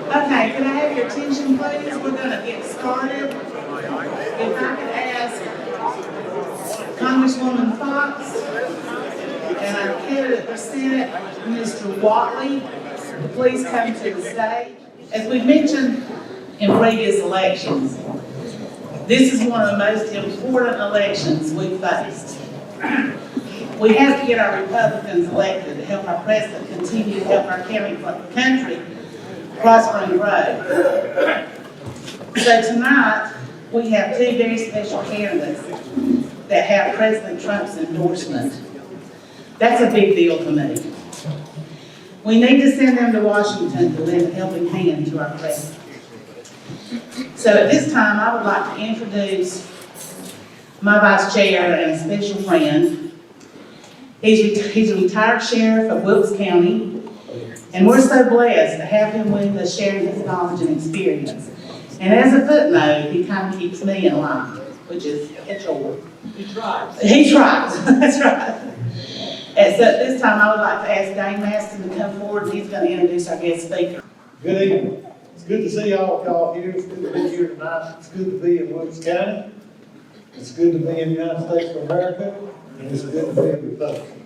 Okay, can I have your attention, please? We're gonna get started. If I could ask Congresswoman Foxx and our candidate for Senate, Mr. Whatley, to please come to the stage. As we mentioned in previous elections, this is one of the most important elections we've faced. We have to get our Republicans elected to help our president continue to help our country prosper and grow. So tonight, we have two very special candidates that have President Trump's endorsement. That's a big deal to me. We need to send them to Washington to lend a helping hand to our president. So at this time, I would like to introduce my vice chair and a special friend. He's a retired sheriff of Wilkes County, and we're so blessed to have him with us sharing his knowledge and experience. And as a footnote, he kind of keeps me in line, which is a chore. He tries. He tries, that's right. And so at this time, I would like to ask Dane Maston to come forward, and he's going to introduce our guest speaker. Good evening. It's good to see all of y'all here. It's good to be here tonight. It's good to be in Wilkes County. It's good to be in the United States of America. And it's good to be a Republican.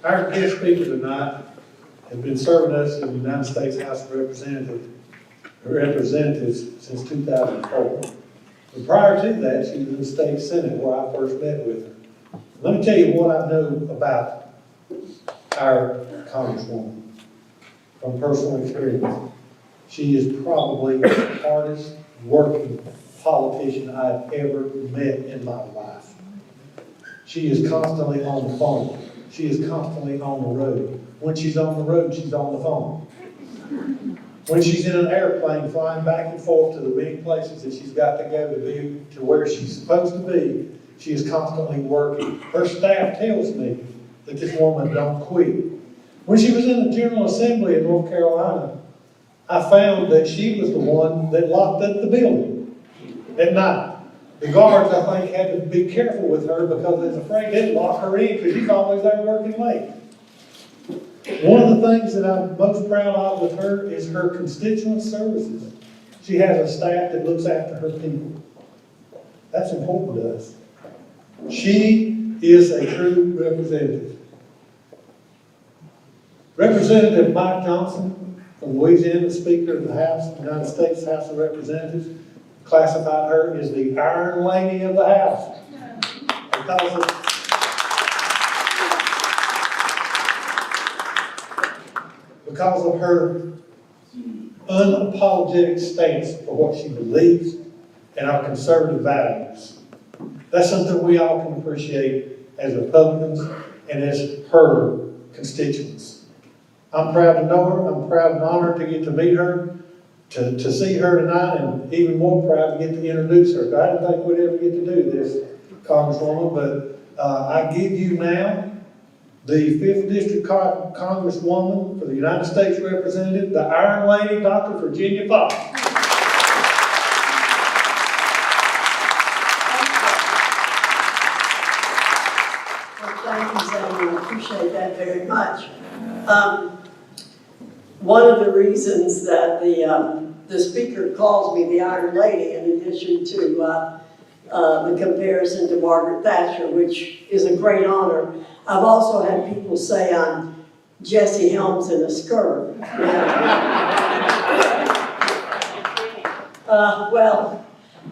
Our guest speaker tonight has been serving us in the United States House of Representatives since 2004. But prior to that, she was in the state Senate where I first met with her. Let me tell you what I know about our Congresswoman from personal experience. She is probably the hardest working politician I've ever met in my life. She is constantly on the phone. She is constantly on the road. When she's on the road, she's on the phone. When she's in an airplane flying back and forth to the many places that she's got to go to be to where she's supposed to be, she is constantly working. Her staff tells me that this woman don't quit. When she was in the General Assembly in North Carolina, I found that she was the one that locked up the building at night. The guards, I think, had to be careful with her because they was afraid they'd lock her in because she's always there working late. One of the things that I'm most proud of with her is her constituent services. She has a staff that looks after her people. That's important to us. She is a true representative. Representative Mike Johnson from Louisiana, Speaker of the House, United States House of Representatives, classified her as the Iron Lady of the House. Because of her unapologetic stance for what she believes and our conservative values. That's something we all can appreciate as Republicans and as her constituents. I'm proud to know her. I'm proud and honored to get to meet her, to see her tonight, and even more proud to get to introduce her. I didn't think we'd ever get to do this, Congresswoman, but I give you now the 5th District Congresswoman for the United States Representative, the Iron Lady, Dr. Virginia Foxx. Well, thank you, Sam. I appreciate that very much. One of the reasons that the speaker calls me the Iron Lady, in addition to the comparison to Margaret Thatcher, which is a great honor, I've also had people say I'm Jesse Helms in a skirt. Well,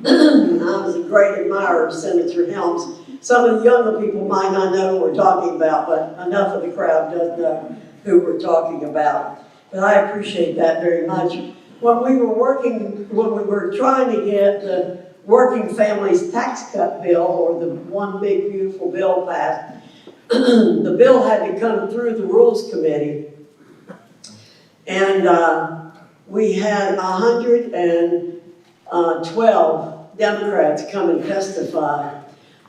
I was a great admirer of Senator Helms. Some of the younger people might not know who we're talking about, but enough of the crowd does know who we're talking about. But I appreciate that very much. When we were trying to get the Working Families Tax Cut Bill, or the One Big Beautiful Bill passed, the bill had to come through the Rules Committee, and we had 112 Democrats come and testify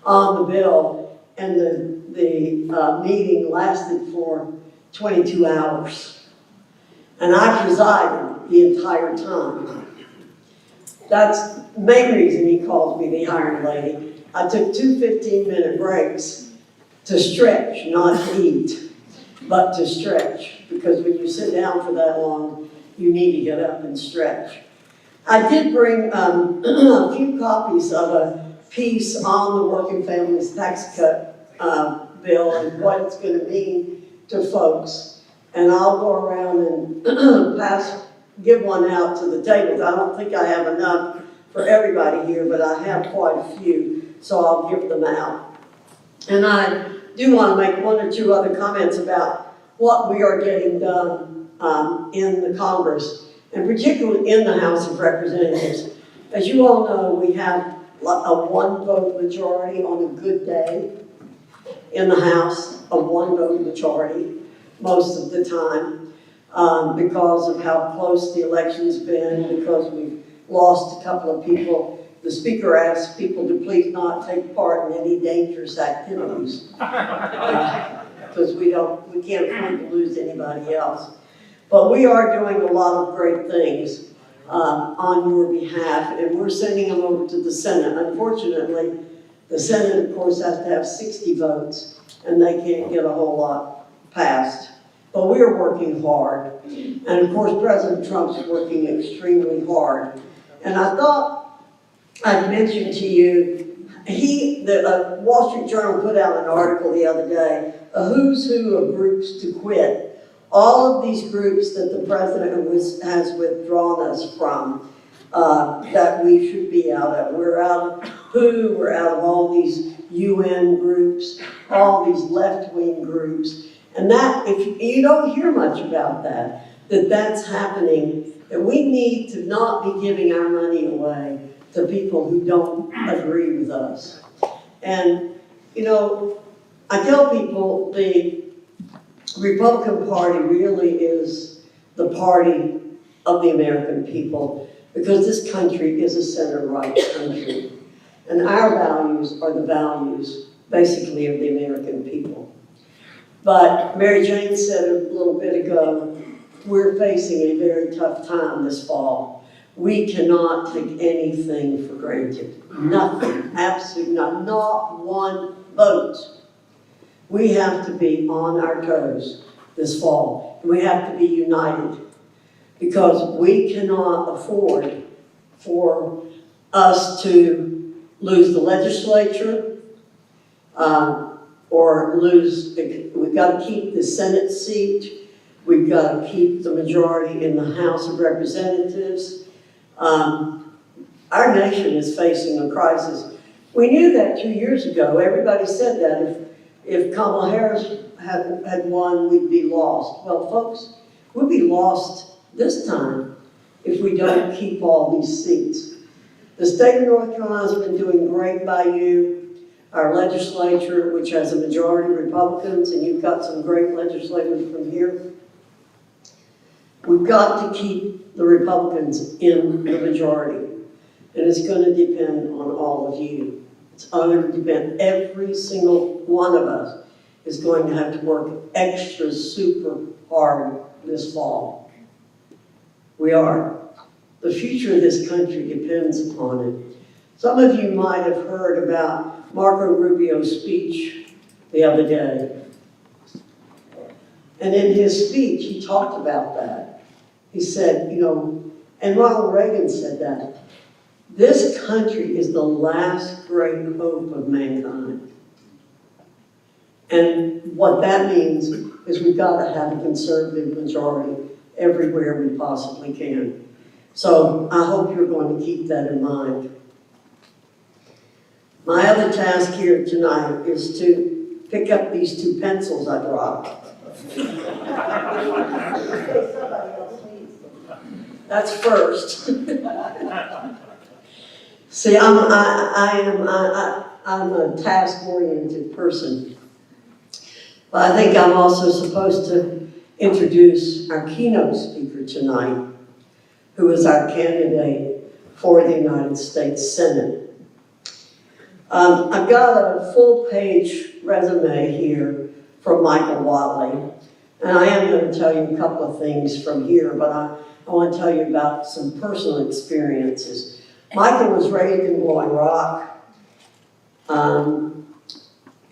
on the bill, and the meeting lasted for 22 hours. And I presided the entire time. That's the main reason he calls me the Iron Lady. I took two 15-minute breaks to stretch, not eat. but to stretch, because when you sit down for that long, you need to get up and stretch. I did bring a few copies of a piece on the Working Families Tax Cut bill and what it's going to mean to folks. And I'll go around and give one out to the tables. I don't think I have enough for everybody here, but I have quite a few, so I'll give them out. And I do want to make one or two other comments about what we are getting done in the Congress, and particularly in the House of Representatives. As you all know, we have a one-vote majority on a good day in the House, a one-vote majority most of the time, because of how close the election's been, because we've lost a couple of people. The Speaker asked people to please not take part in any dangerous activities, because we can't afford to lose anybody else. But we are doing a lot of great things on your behalf, and we're sending them over to the Senate. Unfortunately, the Senate, of course, has to have 60 votes, and they can't get a whole lot passed. But we are working hard, and of course, President Trump's working extremely hard. And I thought I'd mention to you, the Wall Street Journal put out an article the other day, a who's who of groups to quit. All of these groups that the president has withdrawn us from, that we should be out of. We're out of WHO, we're out of all these UN groups, all these left-wing groups. And that, if you don't hear much about that, that's happening, that we need to not be giving our money away to people who don't agree with us. And, you know, I tell people the Republican Party really is the party of the American people, because this country is a center-right country. And our values are the values, basically, of the American people. But Mary Jane said a little bit ago, we're facing a very tough time this fall. We cannot take anything for granted. Nothing, absolutely not, not one vote. We have to be on our toes this fall. We have to be united, because we cannot afford for us to lose the legislature, or we've got to keep the Senate seat, we've got to keep the majority in the House of Representatives. Our nation is facing a crisis. We knew that 2 years ago. Everybody said that if Kamala Harris had won, we'd be lost. Well, folks, we'll be lost this time if we don't keep all these seats. The state of North Carolina has been doing great by you. Our legislature, which has a majority of Republicans, and you've got some great legislators from here. We've got to keep the Republicans in the majority, and it's going to depend on all of you. It's going to depend, every single one of us is going to have to work extra super hard this fall. We are. The future of this country depends upon it. Some of you might have heard about Marco Rubio's speech the other day. And in his speech, he talked about that. He said, you know, and Ronald Reagan said that, this country is the last great hope of mankind. And what that means is we've got to have a conservative majority everywhere we possibly can. So I hope you're going to keep that in mind. My other task here tonight is to pick up these two pencils I brought. That's first. See, I'm a task-oriented person. But I think I'm also supposed to introduce our keynote speaker tonight, who is our candidate for the United States Senate. I've got a full-page resume here from Michael Whatley, and I am going to tell you a couple of things from here, but I want to tell you about some personal experiences. Michael was raised in Blowing Rock.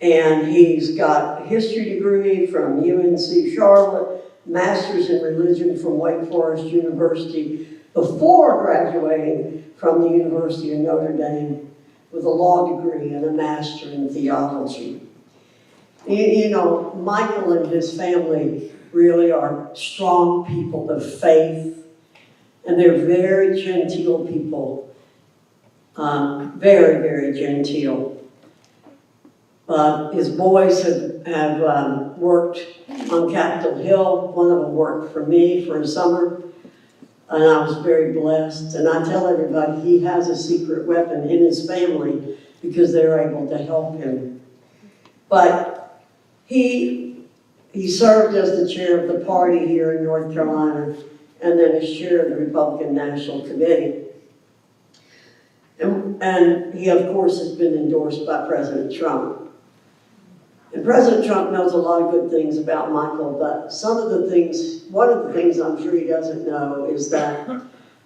And he's got a history degree from UNC Charlotte, master's in religion from Wake Forest University, before graduating from the University of Notre Dame with a law degree and a master in theology. You know, Michael and his family really are strong people of faith, and they're very genteel people. Very, very genteel. His boys have worked on Capitol Hill. One of them worked for me for a summer, and I was very blessed. And I tell everybody he has a secret weapon in his family because they're able to help him. But he served as the chair of the party here in North Carolina, and then as chair of the Republican National Committee. And he, of course, has been endorsed by President Trump. And President Trump knows a lot of good things about Michael, but one of the things I'm sure he doesn't know is that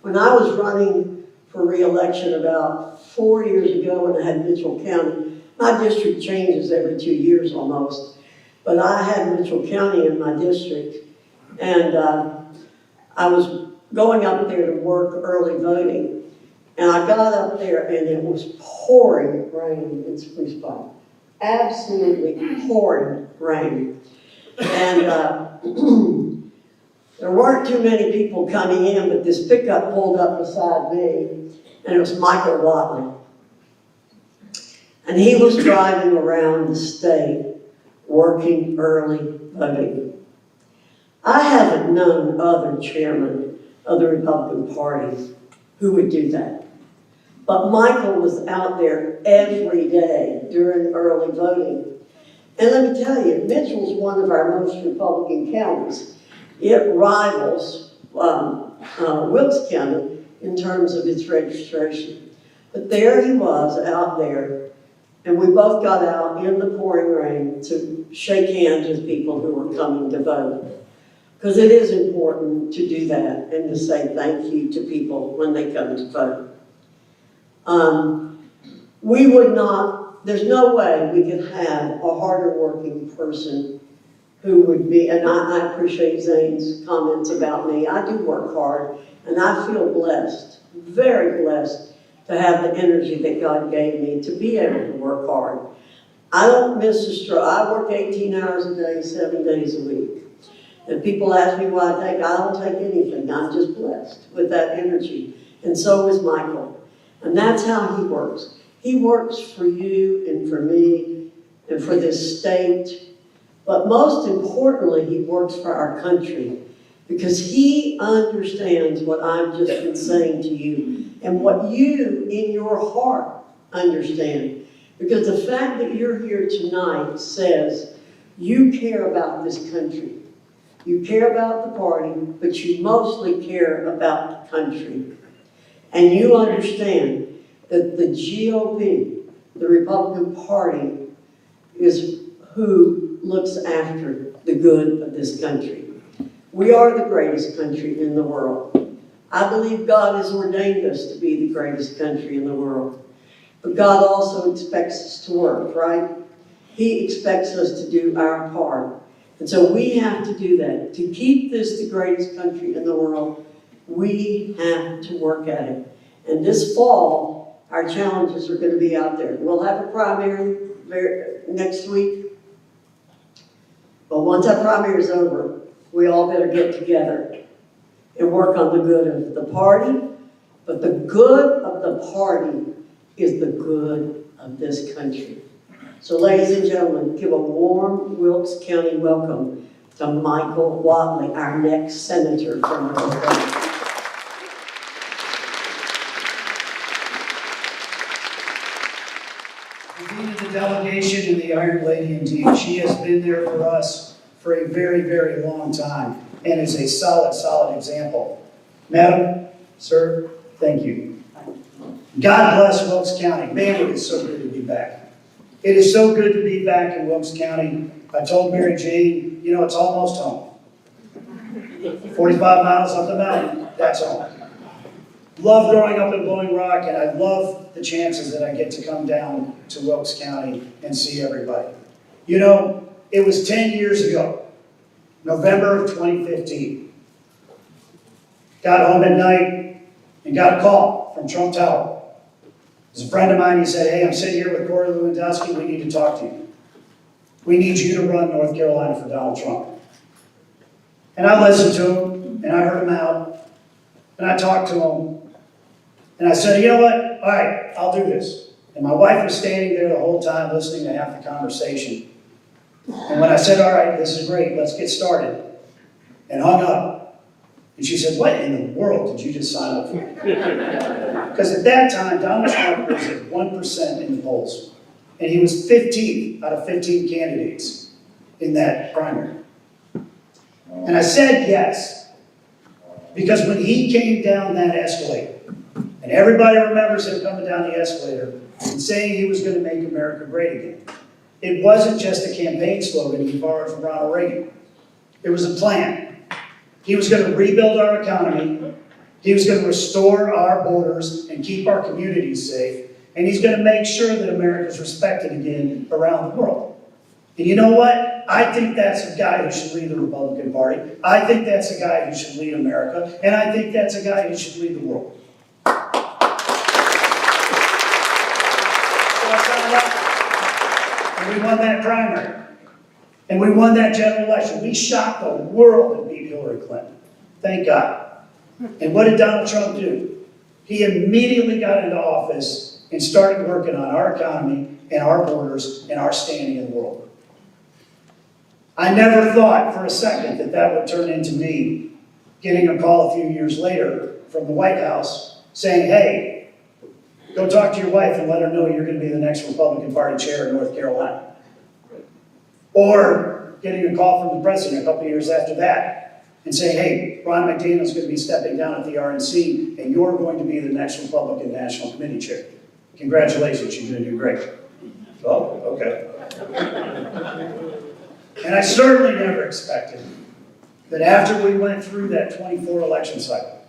when I was running for re-election about 4 years ago when I had Mitchell County, my district changes every 2 years almost, but I had Mitchell County in my district, and I was going up there to work early voting, and I got up there and it was pouring rain in Spruce Pine. Absolutely pouring rain. And there weren't too many people coming in, but this pickup pulled up beside me, and it was Michael Whatley. And he was driving around the state working early voting. I haven't known other chairmen of the Republican Party who would do that. But Michael was out there every day during early voting. And let me tell you, Mitchell's one of our most Republican counties. It rivals Wilkes County in terms of its registration. But there he was out there, and we both got out in the pouring rain to shake hands with people who were coming to vote. Because it is important to do that and to say thank you to people when they come to vote. We would not, there's no way we could have a harder working person who would be, and I appreciate Zane's comments about me. I do work hard, and I feel blessed, very blessed, to have the energy that God gave me to be able to work hard. I don't miss a stroke. I work 18 hours a day, 7 days a week. And people ask me why I don't take anything. I'm just blessed with that energy. And so is Michael. And that's how he works. He works for you and for me and for this state. But most importantly, he works for our country because he understands what I've just been saying to you and what you in your heart understand. Because the fact that you're here tonight says you care about this country. You care about the party, but you mostly care about the country. And you understand that the GOP, the Republican Party, is who looks after the good of this country. We are the greatest country in the world. I believe God has ordained us to be the greatest country in the world. But God also expects us to work, right? He expects us to do our part. And so we have to do that. To keep this the greatest country in the world, we have to work at it. And this fall, our challenges are going to be out there. We'll have a primary next week. But once that primary is over, we all better get together and work on the good of the party. But the good of the party is the good of this country. So ladies and gentlemen, give a warm Wilkes County welcome to Michael Whatley, our next senator from North Carolina. The delegation and the Iron Lady indeed. She has been there for us for a very, very long time and is a solid example. Madam, sir, thank you. God bless Wilkes County. Man, it is so good to be back. It is so good to be back in Wilkes County. I told Mary Jane, you know, it's almost home. 45 miles up the mountain, that's home. Love growing up in Blowing Rock, and I love the chances that I get to come down to Wilkes County and see everybody. You know, it was 10 years ago, November of 2015. Got home at night and got a call from Trump Tower. It was a friend of mine. He said, hey, I'm sitting here with Corey Lewandowski. We need to talk to you. We need you to run North Carolina for Donald Trump. And I listened to him, and I heard him out, and I talked to him, and I said, you know what? All right, I'll do this. And my wife was standing there the whole time listening to half the conversation. And when I said, all right, this is great, let's get started, and hung up, and she said, what in the world did you just sign up for? Because at that time, Donald Trump was at 1% in the polls. And he was 15th out of 15 candidates in that primary. And I said yes, because when he came down that escalator, and everybody remembers him coming down the escalator and saying he was going to make America great again, it wasn't just a campaign slogan he borrowed from Ronald Reagan. It was a plan. He was going to rebuild our economy, he was going to restore our borders and keep our communities safe, and he's going to make sure that America is respected again around the world. And you know what? I think that's a guy who should lead the Republican Party. I think that's a guy who should lead America. And I think that's a guy who should lead the world. So I signed up, and we won that primary. And we won that general election. We shocked the world and beat Hillary Clinton. Thank God. And what did Donald Trump do? He immediately got into office and started working on our economy and our borders and our standing in the world. I never thought for a second that that would turn into me getting a call a few years later from the White House saying, hey, go talk to your wife and let her know you're going to be the next Republican Party chair in North Carolina. Or getting a call from the president a couple years after that and saying, hey, Ron McDaniel's going to be stepping down at the RNC and you're going to be the next Republican National Committee chair. Congratulations, you're going to do great. Oh, okay. And I certainly never expected that after we went through that 24 election cycle,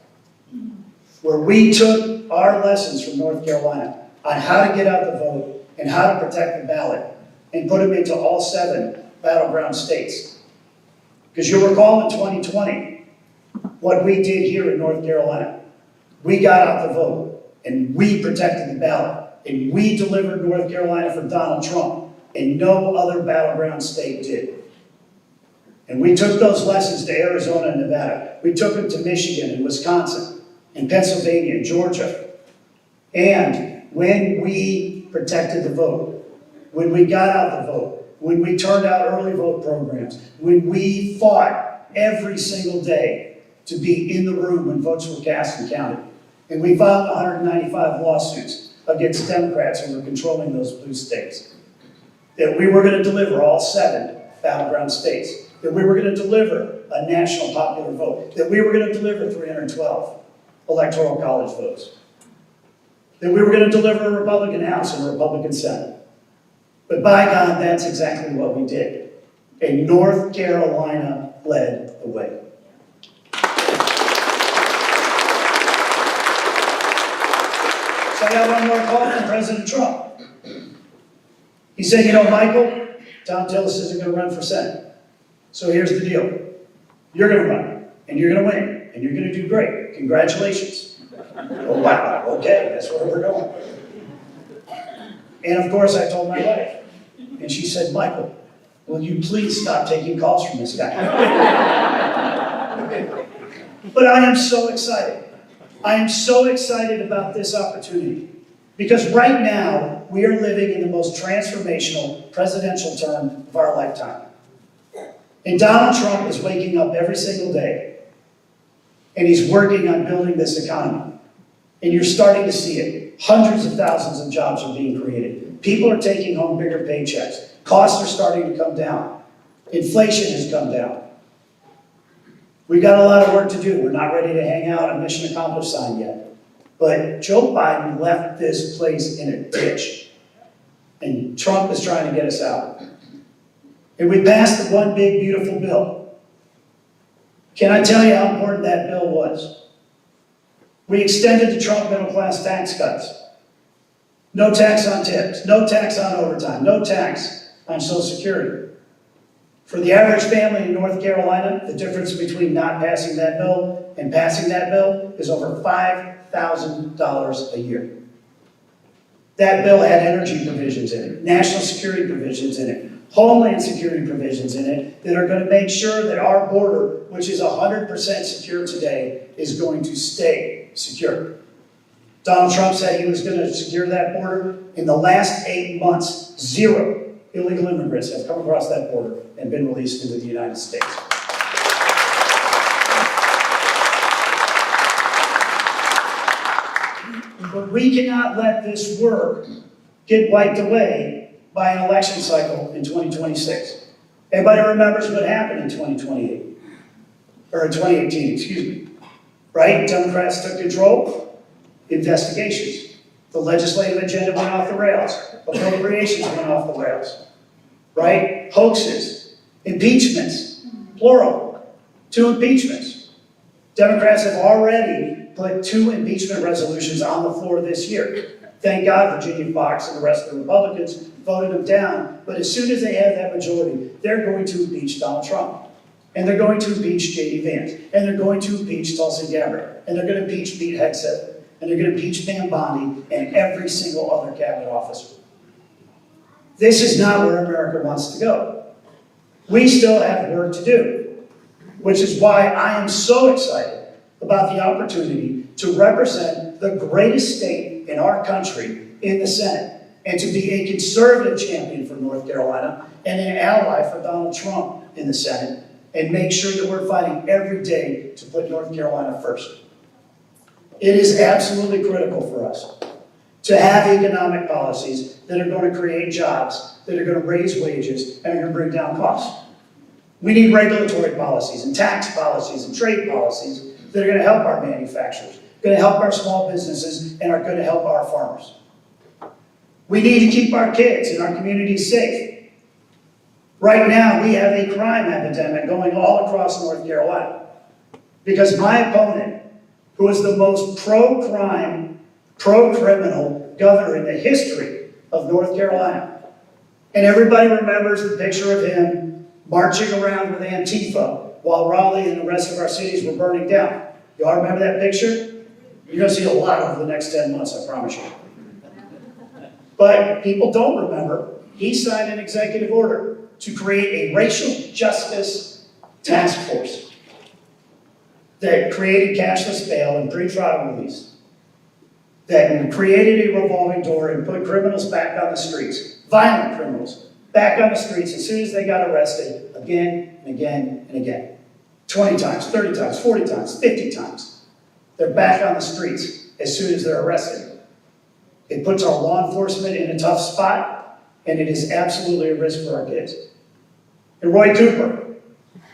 where we took our lessons from North Carolina on how to get out the vote and how to protect the ballot and put them into all 7 battleground states. Because you'll recall in 2020, what we did here in North Carolina. We got out the vote and we protected the ballot and we delivered North Carolina for Donald Trump. And no other battleground state did. And we took those lessons to Arizona and Nevada. We took them to Michigan and Wisconsin and Pennsylvania and Georgia. And when we protected the vote, when we got out the vote, when we turned out early vote programs, when we fought every single day to be in the room when votes were cast and counted, and we filed 195 lawsuits against Democrats who were controlling those blue states, that we were going to deliver all 7 battleground states, that we were going to deliver a national popular vote, that we were going to deliver 312 electoral college votes, that we were going to deliver a Republican House and a Republican Senate. But by God, that's exactly what we did. And North Carolina led the way. So I got one more call from President Trump. He said, you know, Michael, Tom Tillis isn't going to run for Senate. So here's the deal. You're going to run, and you're going to win, and you're going to do great. Congratulations. Oh, wow, okay, that's where we're going. And of course, I told my wife, and she said, Michael, will you please stop taking calls from this guy? But I am so excited. I am so excited about this opportunity. Because right now, we are living in the most transformational presidential term of our lifetime. And Donald Trump is waking up every single day, and he's working on building this economy. And you're starting to see it. Hundreds of thousands of jobs are being created. People are taking home bigger paychecks. Costs are starting to come down. Inflation has come down. We've got a lot of work to do. We're not ready to hang out a mission accomplished sign yet. But Joe Biden left this place in a ditch. And Trump is trying to get us out. And we passed the one big, beautiful bill. Can I tell you how important that bill was? We extended the Trump middle-class tax cuts. No tax on tips, no tax on overtime, no tax on Social Security. For the average family in North Carolina, the difference between not passing that bill and passing that bill is over $5,000 a year. That bill had energy provisions in it, national security provisions in it, homeland security provisions in it that are going to make sure that our border, which is 100% secure today, is going to stay secure. Donald Trump said he was going to secure that border. In the last 8 months, 0 illegal immigrants have come across that border and been released into the United States. But we cannot let this work get wiped away by an election cycle in 2026. Everybody remembers what happened in 2028, or in 2018, excuse me. Right? Democrats took control, investigations. The legislative agenda went off the rails. Appropriations went off the rails. Right? Hoaxes, impeachments, plural, 2 impeachments. Democrats have already put 2 impeachment resolutions on the floor this year. Thank God Virginia Foxx and the rest of the Republicans voted them down, but as soon as they have that majority, they're going to impeach Donald Trump. And they're going to impeach J.D. Vance. And they're going to impeach Tulsi Gabbard. And they're going to impeach Pete Hegseth. And they're going to impeach Van Bondi and every single other cabinet officer. This is not where America wants to go. We still have work to do, which is why I am so excited about the opportunity to represent the greatest state in our country in the Senate and to be a conservative champion for North Carolina and an ally for Donald Trump in the Senate and make sure that we're fighting every day to put North Carolina first. It is absolutely critical for us to have economic policies that are going to create jobs, that are going to raise wages, and are going to bring down costs. We need regulatory policies and tax policies and trade policies that are going to help our manufacturers, going to help our small businesses, and are going to help our farmers. We need to keep our kids and our communities safe. Right now, we have a crime epidemic going all across North Carolina because my opponent, who is the most pro-crime, pro-criminal governor in the history of North Carolina, and everybody remembers the picture of him marching around with Antifa while Raleigh and the rest of our cities were burning down. Y'all remember that picture? You're going to see a lot over the next 10 months, I promise you. But people don't remember, he signed an executive order to create a racial justice task force that created cashless bail and pretrial release, that created a revolving door and put criminals back on the streets, violent criminals, back on the streets as soon as they got arrested, again and again and again. 20 times, 30 times, 40 times, 50 times. They're back on the streets as soon as they're arrested. It puts our law enforcement in a tough spot, and it is absolutely a risk for our kids. And Roy Cooper,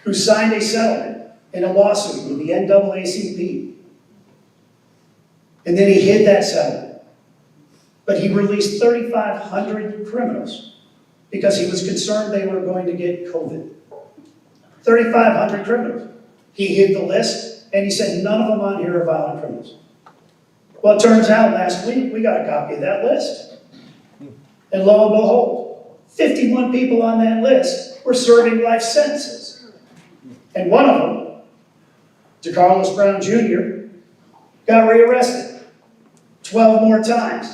who signed a settlement in a lawsuit with the NAACP, and then he hid that settlement. But he released 3,500 criminals because he was concerned they were going to get COVID. 3,500 criminals. He hid the list, and he said none of them on here are violent criminals. Well, it turns out last week we got a copy of that list. And lo and behold, 51 people on that list were serving life sentences. And one of them, DeCarlos Brown Jr., got rearrested 12 more times.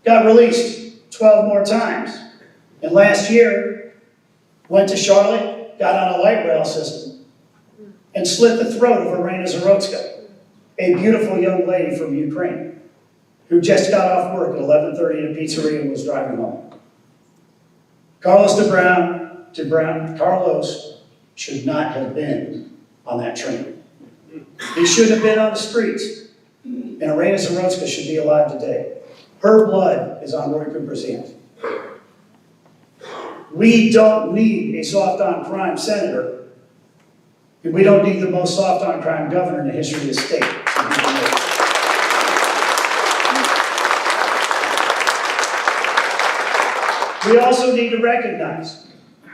Got released 12 more times. And last year, went to Charlotte, got on a light rail system, and slit the throat of Irina Zarotska, a beautiful young lady from Ukraine, who just got off work at 11:30 in a pizzeria and was driving home. Carlos should not have been on that train. He should have been on the streets. And Irina Zarotska should be alive today. Her blood is on Roy Cooper's hands. We don't need a soft-on-crime senator, and we don't need the most soft-on-crime governor in the history of the state. We also need to recognize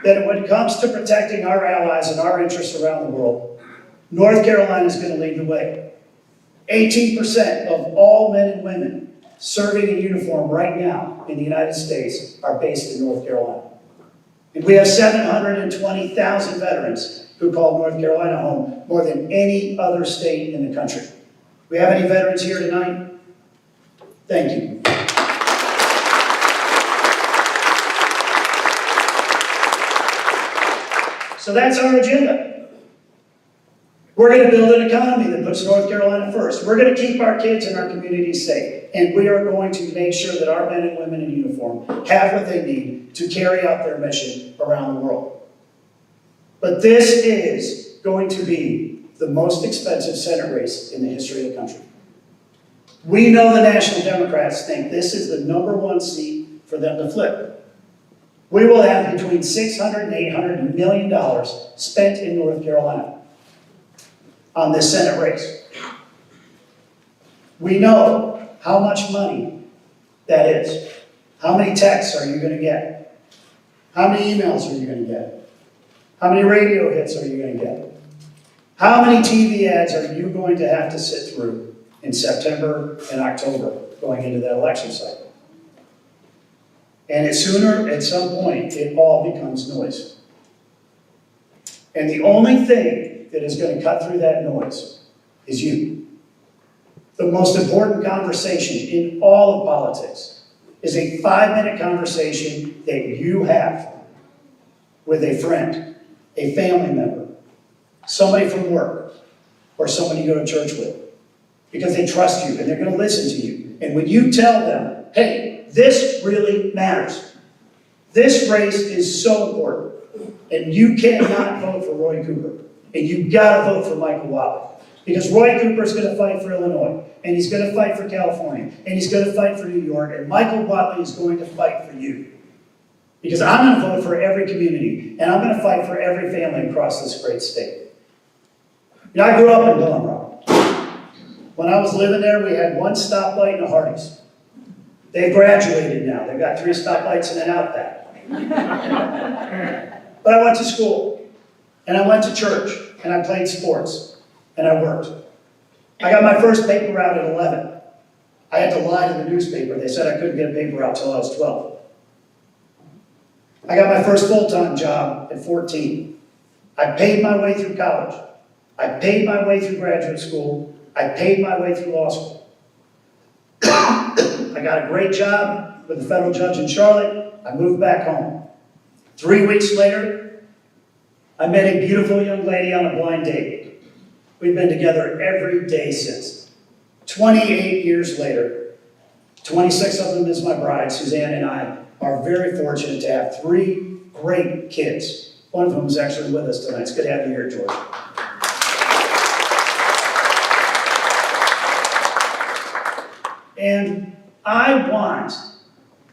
that when it comes to protecting our allies and our interests around the world, North Carolina is going to lead the way. 18% of all men and women serving in uniform right now in the United States are based in North Carolina. And we have 720,000 veterans who call North Carolina home, more than any other state in the country. We have any veterans here tonight? Thank you. So that's our agenda. We're going to build an economy that puts North Carolina first. We're going to keep our kids and our communities safe. And we are going to make sure that our men and women in uniform have what they need to carry out their mission around the world. But this is going to be the most expensive Senate race in the history of the country. We know the National Democrats think this is the #1 seat for them to flip. We will have between $600 and $800 million spent in North Carolina on this Senate race. We know how much money that is. How many texts are you going to get? How many emails are you going to get? How many radio hits are you going to get? How many TV ads are you going to have to sit through in September and October going into that election cycle? And at some point, it all becomes noise. And the only thing that is going to cut through that noise is you. The most important conversation in all of politics is a 5-minute conversation that you have with a friend, a family member, somebody from work, or somebody you go to church with. Because they trust you and they're going to listen to you. And when you tell them, hey, this really matters. This race is so important. And you cannot vote for Roy Cooper. And you've got to vote for Michael Whatley. Because Roy Cooper is going to fight for Illinois. And he's going to fight for California. And he's going to fight for New York. And Michael Whatley is going to fight for you. Because I'm going to vote for every community. And I'm going to fight for every family across this great state. You know, I grew up in Dillon Rock. When I was living there, we had one stoplight and a Hardee's. They've graduated now. They've got 3 stoplights and an Outback. But I went to school, and I went to church, and I played sports, and I worked. I got my first paper route at 11. I had to lie to the newspaper. They said I couldn't get a paper out till I was 12. I got my first full-time job at 14. I paid my way through college. I paid my way through graduate school. I paid my way through law school. I got a great job with a federal judge in Charlotte. I moved back home. 3 weeks later, I met a beautiful young lady on a blind date. We've been together every day since. 28 years later, 26 of them as my bride, Suzanne and I are very fortunate to have 3 great kids. One of them is actually with us tonight. It's good to have you here, George. And I want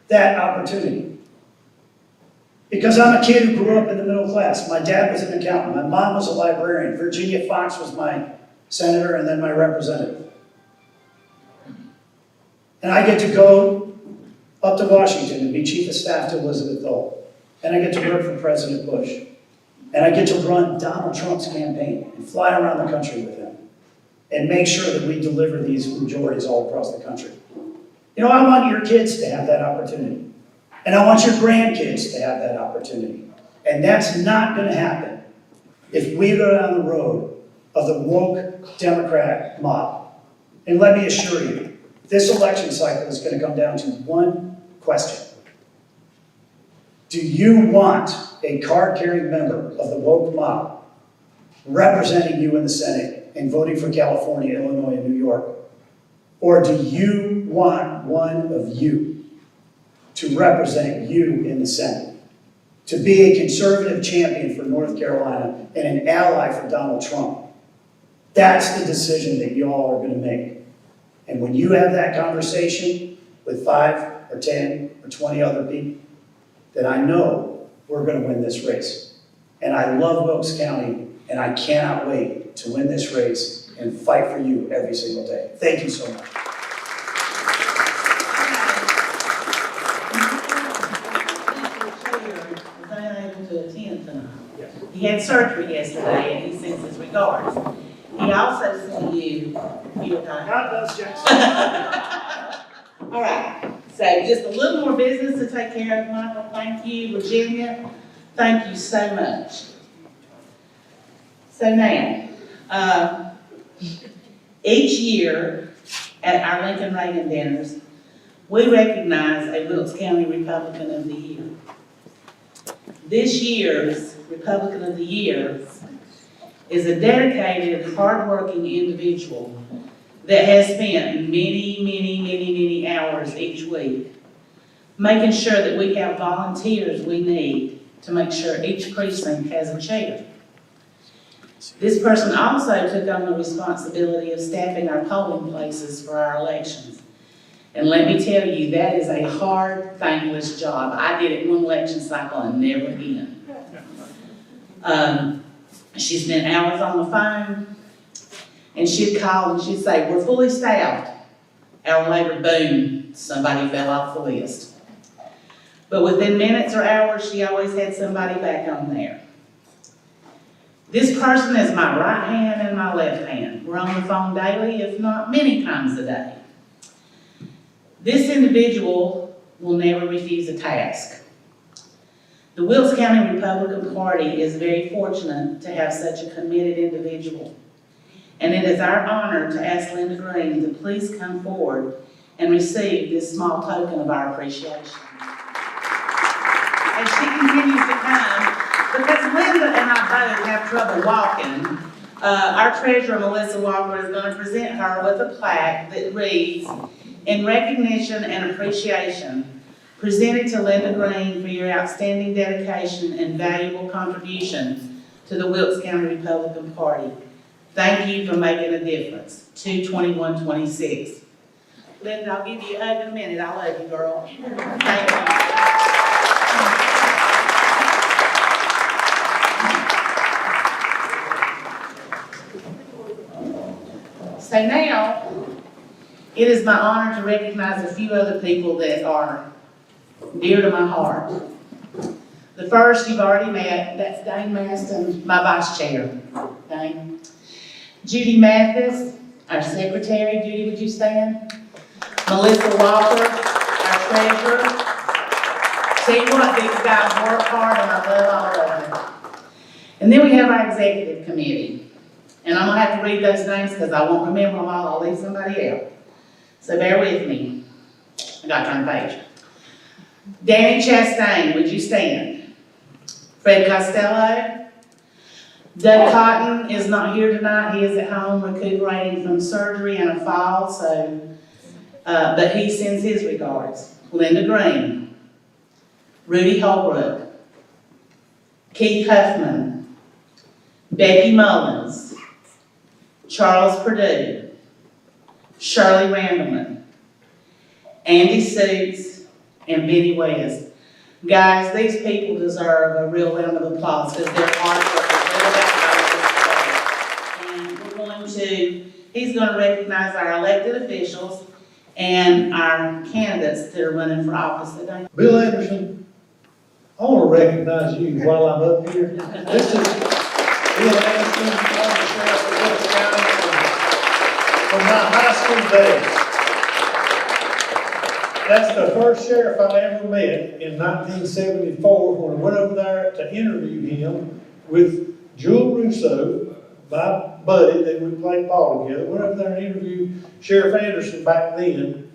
that opportunity. Because I'm a kid who grew up in the middle class. My dad was an accountant. My mom was a librarian. Virginia Foxx was my senator and then my representative. And I get to go up to Washington and be chief of staff to Elizabeth Dole. And I get to work for President Bush. And I get to run Donald Trump's campaign and fly around the country with him and make sure that we deliver these majorities all across the country. You know, I want your kids to have that opportunity. And I want your grandkids to have that opportunity. And that's not going to happen if we go down the road of the woke Democrat mob. And let me assure you, this election cycle is going to come down to one question. Do you want a card-carrying member of the woke mob representing you in the Senate and voting for California, Illinois, and New York? Or do you want one of you to represent you in the Senate, to be a conservative champion for North Carolina and an ally for Donald Trump? That's the decision that y'all are going to make. And when you have that conversation with 5 or 10 or 20 other people, then I know we're going to win this race. And I love Wilkes County, and I cannot wait to win this race and fight for you every single day. Thank you so much. He had surgery yesterday, and he sends his regards. He also sent you okay? God bless Jackson. All right, so just a little more business to take care of, Michael. Thank you, Virginia. Thank you so much. So now, each year at our Lincoln-Reagan dinners, we recognize a Wilkes County Republican of the Year. This year's Republican of the Year is a dedicated, hardworking individual that has spent many hours each week making sure that we have volunteers we need to make sure each precinct has a chair. This person also took on the responsibility of staffing our polling places for our elections. And let me tell you, that is a hard, thankless job. I did it one election cycle and never again. She spent hours on the phone, and she'd call and she'd say, "We're fully staffed." Hour later, boom, somebody fell off the list. But within minutes or hours, she always had somebody back on there. This person is my right hand and my left hand. We're on the phone daily, if not many times a day. This individual will never refuse a task. The Wilkes County Republican Party is very fortunate to have such a committed individual. And it is our honor to ask Linda Green to please come forward and receive this small token of our appreciation. As she continues to come, because Linda and I both have trouble walking, our treasurer, Melissa Walker, is going to present her with a plaque that reads, "In recognition and appreciation, presented to Linda Green for your outstanding dedication and valuable contribution to the Wilkes County Republican Party. Thank you for making a difference. 2/21/26. Linda, I'll give you a hug in a minute. I love you, girl. Thank you. So now, it is my honor to recognize a few other people that are dear to my heart. The first you've already met, that's Dane Maston, my vice chair. Dane. Judy Mathis, our secretary. Judy, would you stand? Melissa Walker, our treasurer. See what, these guys work hard and I love all of them. And then we have our executive committee. And I'm going to have to read those names because I won't remember them all. I'll leave somebody out. So bear with me. I got to turn the page. Danny Chastain, would you stand? Fred Costello. Doug Cotton is not here tonight. He is at home recuperating from surgery and a fall, but he sends his regards. Linda Green. Rudy Holbrook. Keith Huffman. Becky Mullins. Charles Perdue. Shirley Randleman. Andy Suits, and Benny West. Guys, these people deserve a real round of applause because they're hard workers. And he's going to recognize our elected officials and our candidates that are running for office today. Bill Anderson, I want to recognize you while I'm up here. This is Bill Anderson, former sheriff of Wilkes County, from my high school days. That's the first sheriff I ever met in 1974 when I went over there to interview him with Jewel Russo, my buddy that we played ball together. Went over there and interviewed Sheriff Anderson back then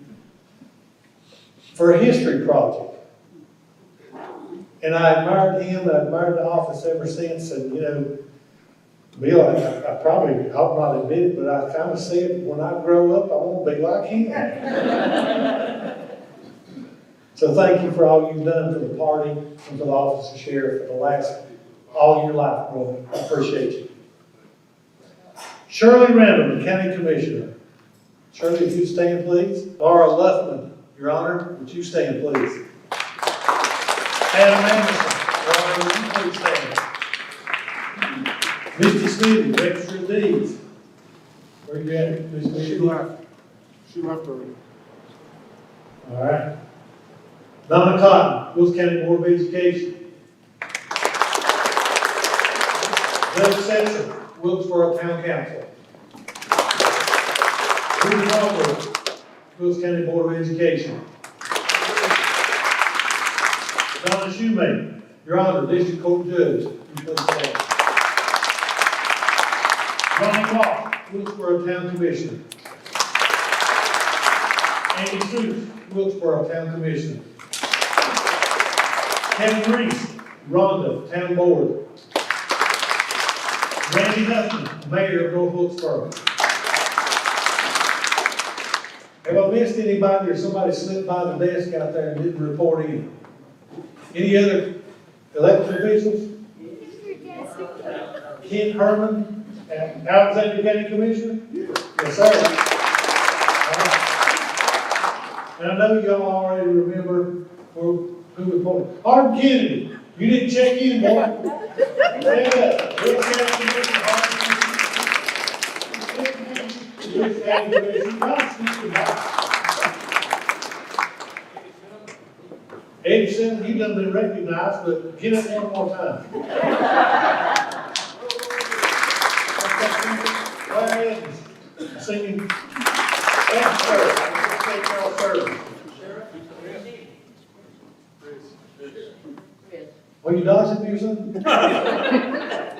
for a history project. And I admired him and I admired the office ever since. And you know, Bill, I probably hope not admit it, but I kind of said when I grow up, I want to be like him. So thank you for all you've done for the party and for the office of sheriff for the last, all your life, brother. I appreciate you. Shirley Randall, County Commissioner. Shirley, if you stand, please. Laura Luffman, Your Honor, would you stand, please? Adam Anderson, Laura, would you please stand? Misty Smithy, Register of Deeds. Where you at, Ms. Smithy? She left early. All right. Donna Cotton, Wilkes County Board of Education. Doug Setzer, Wilkesboro Town Council. Rudy Walker, Wilkes County Board of Education. Donna Shoemaker, Your Honor, District Court Judge, you please stand. Ronnie Foxx, Wilkesboro Town Commissioner. Andy Truth, Wilkesboro Town Commissioner. Kevin Reese, Rhonda, Town Board. Randy Hudson, Mayor of North Wilkesboro. Have I missed anybody or somebody slipped by the desk out there and didn't report in? Any other elected officials? Ken Herman, Alexander County Commissioner? Yes, sir. And I know y'all already remember who reported. Art Kennedy, you didn't check in, boy. Stand up. Will County Commissioner, Will County Commissioner, y'all sneaking by. Ed said he done been recognized, but get it one more time. Larry Evans, singing, thanks, sir. Thank y'all, sir. Well, you dodging me or something?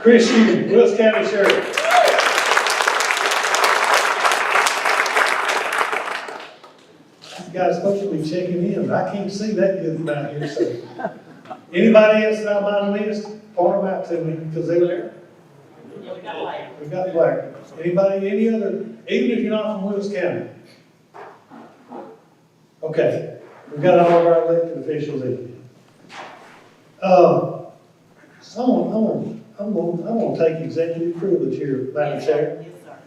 Chris Hughes, Wilkes County Sheriff. You guys supposed to be checking in, but I can't see that good out here, so. Anybody else that I might have missed, point them out to me, because they were there. Yeah, we got Blair. We got Blair. Anybody, any other, even if you're not from Wilkes County? Okay, we've got all of our elected officials in. I'm gonna take executive privilege here, Madam Chair. Yes, sir.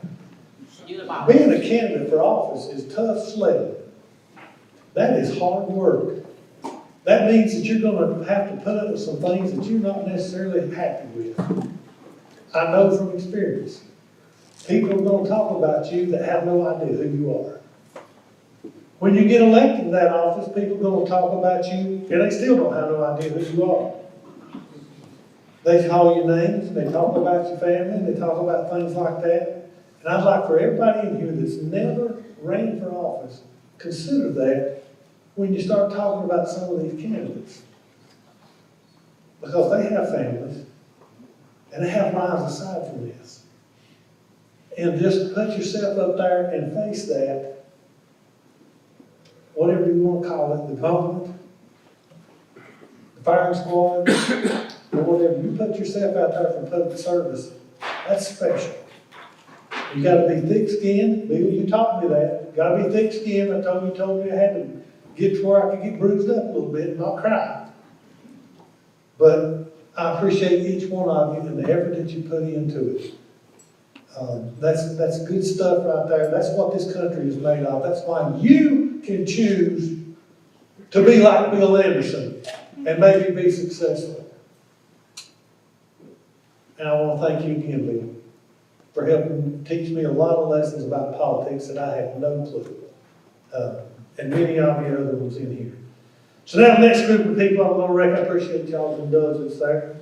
You the boss. Being a candidate for office is tough sledding. That is hard work. That means that you're gonna have to put up with some things that you're not necessarily happy with. I know from experience. People are gonna talk about you that have no idea who you are. When you get elected to that office, people are gonna talk about you, and they still don't have no idea who you are. They call you names, they talk about your family, they talk about things like that. And I'd like for everybody in here that's never ran for office, consider that when you start talking about some of these candidates. Because they have families, and they have lives aside from this. And just put yourself up there and face that, whatever you want to call it, the government, the firing squad, or whatever. You put yourself out there for public service, that's special. You gotta be thick-skinned. Bill, you taught me that. You gotta be thick-skinned. I told me I had to get to where I could get bruised up a little bit and not cry. But I appreciate each one of you and the effort that you put into it. That's good stuff right there. That's what this country is made of. That's why you can choose to be like Bill Anderson and maybe be successful. And I want to thank you again, Bill, for helping teach me a lot of lessons about politics that I had no clue. And many of you other ones in here. So now the next group of people I'm going to recognize, I appreciate y'all's indulgence there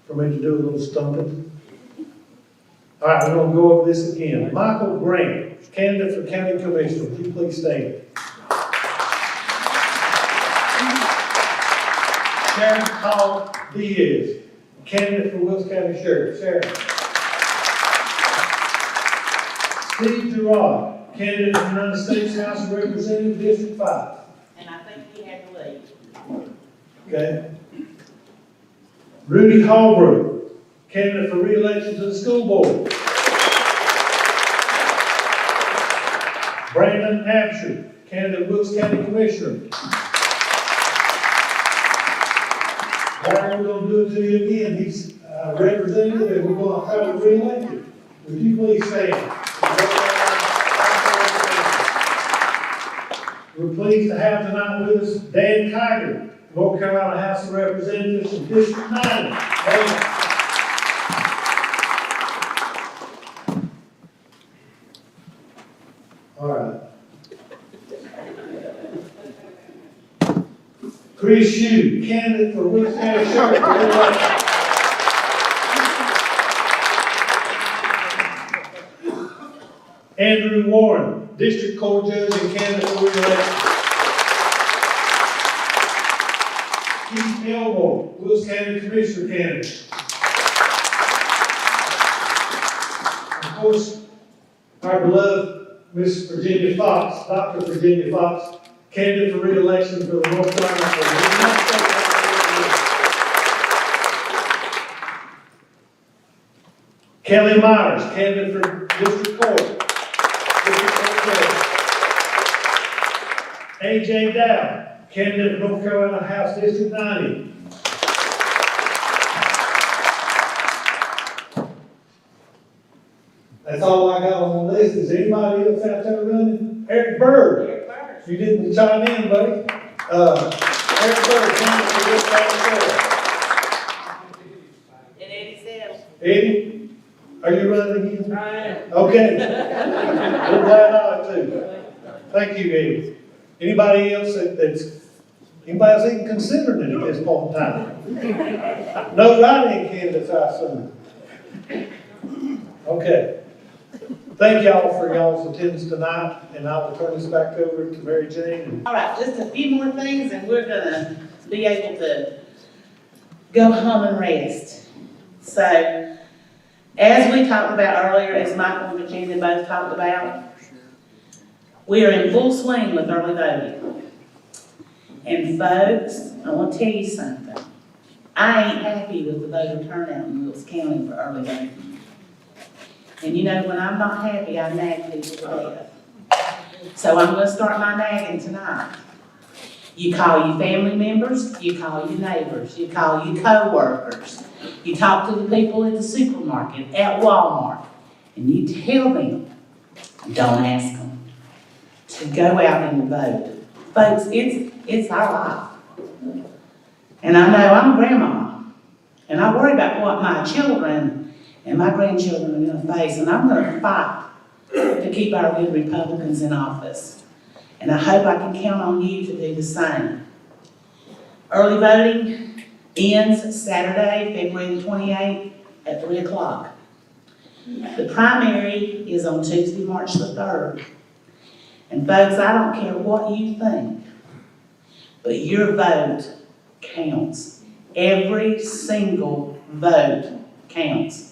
for me to do a little stumping. All right, we're going to go over this again. Michael Grant, candidate for county commissioner. Would you please stand? Sharon Paul Diaz, candidate for Wilkes County Sheriff. Sharon. Steve Gerard, candidate for the United States House of Representatives, District 5. And I think he had to leave. Okay. Rudy Holbrook, candidate for re-election to the school board. Brandon Absher, candidate Wilkes County Commissioner. Larry, we're going to do it to you again. He's representative, and we're going to have him re-elected. Would you please stand? We're pleased to have tonight with us Dan Kiger, North Carolina House of Representatives from District 9. Dan. All right. Chris Hughes, candidate for Wilkes County Sheriff. Andrew Warren, District Court Judge and candidate for re-election. Keith Elmore, Wilkes County Commissioner candidate. Of course, our beloved Miss Virginia Foxx, Dr. Virginia Foxx, candidate for re-election for the North Carolina. Kelly Myers, candidate for District Court. A.J. Dow, candidate for North Carolina House District 90. That's all I got on the list. Is anybody else out there running? Eric Bird. You didn't chime in, buddy. Eric Bird, candidate for West Carolina. And Eddie said. Eddie, are you running again? I am. Okay. We're glad I am too. Thank you, Eddie. Anybody else anybody else even considering it at this point in time? No write-in candidates, I assume. Okay. Thank y'all for y'all's attendance tonight, and I will turn this back over to Mary Jane. All right, just a few more things, and we're gonna be able to go home and rest. So, as we talked about earlier, as Michael and Virginia both talked about, we are in full swing with early voting. And folks, I want to tell you something. I ain't happy with the voter turnout in Wilkes County for early voting. And you know, when I'm not happy, I nag people to death. So I'm going to start my nagging tonight. You call your family members, you call your neighbors, you call your co-workers, you talk to the people at the supermarket, at Walmart, and you tell them, don't ask them to go out and vote. Folks, it's our life. And I know I'm a grandma, and I worry about what my children and my grandchildren are going to face, and I'm going to fight to keep our good Republicans in office. And I hope I can count on you to do the same. Early voting ends Saturday, February the 28th at 3 o'clock. The primary is on Tuesday, March the 3rd. And folks, I don't care what you think, but your vote counts. Every single vote counts.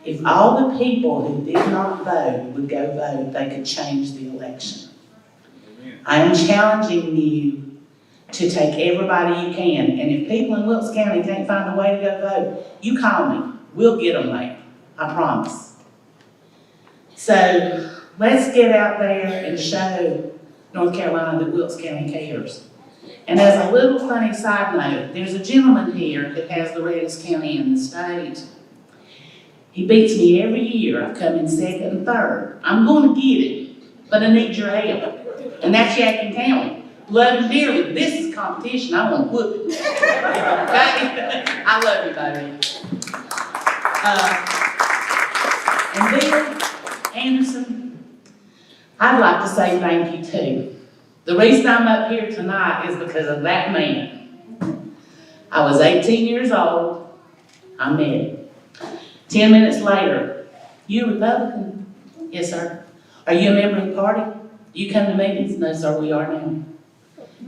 If all the people who did not vote would go vote, they could change the election. I am challenging you to take everybody you can. And if people in Wilkes County can't find a way to go vote, you call me. We'll get them there. I promise. So let's get out there and show North Carolina that Wilkes County cares. And as a little funny side note, there's a gentleman here that has the reddest county in the state. He beats me every year. I come in second and third. I'm going to get him, but I need your help. And that's Yadkin County. Love him dearly. This is competition. I want to whoop him. Okay? I love you, baby. And Bill Anderson, I'd like to say thank you too. The reason I'm up here tonight is because of that man. I was 18 years old. I met him. 10 minutes later, you a Republican? Yes, sir. Are you a member of the party? You come to meetings? No, sir, we are now.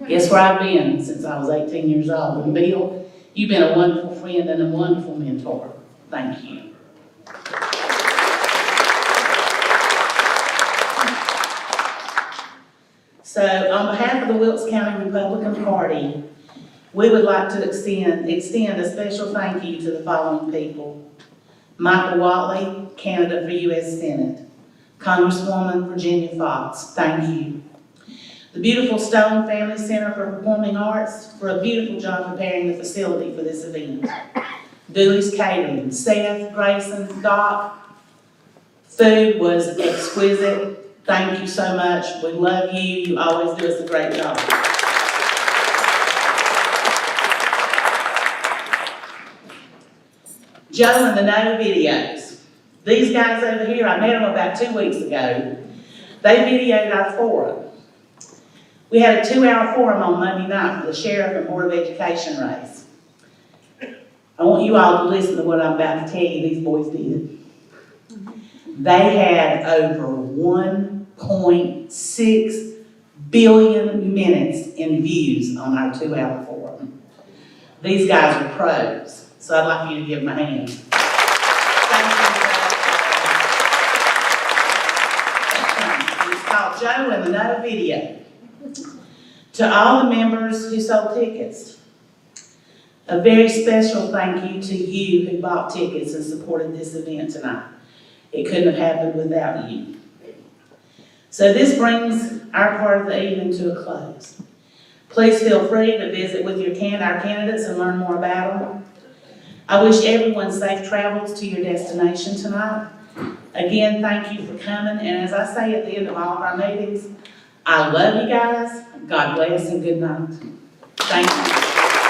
Guess where I've been since I was 18 years old? And Bill, you've been a wonderful friend and a wonderful mentor. Thank you. So, on behalf of the Wilkes County Republican Party, we would like to extend a special thank you to the following people. Michael Whatley, candidate for U.S. Senate. Congresswoman Virginia Foxx, thank you. The beautiful Stone Family Center for Performing Arts for a beautiful job preparing the facility for this event. Dooley's Catering, Seth, Grayson, Doc. Food was exquisite. Thank you so much. We love you. You always do us a great job. Joe and the No Videos. These guys over here, I met them about 2 weeks ago. They videoed our forum. We had a 2-hour forum on Monday night for the Sheriff and Board of Education race. I want you all to listen to what I'm about to tell you these boys did. They had over 1.6 billion minutes in views on our 2-hour forum. These guys are pros, so I'd like you to give them a hand. Thank you. It's called Joe and Another Video. To all the members who sold tickets, a very special thank you to you who bought tickets and supported this event tonight. It couldn't have happened without you. So this brings our part of the evening to a close. Please feel free to visit with our candidates and learn more about them. I wish everyone safe travels to your destination tonight. Again, thank you for coming, and as I say at the end of all of our meetings, I love you guys, God bless, and good night. Thank you.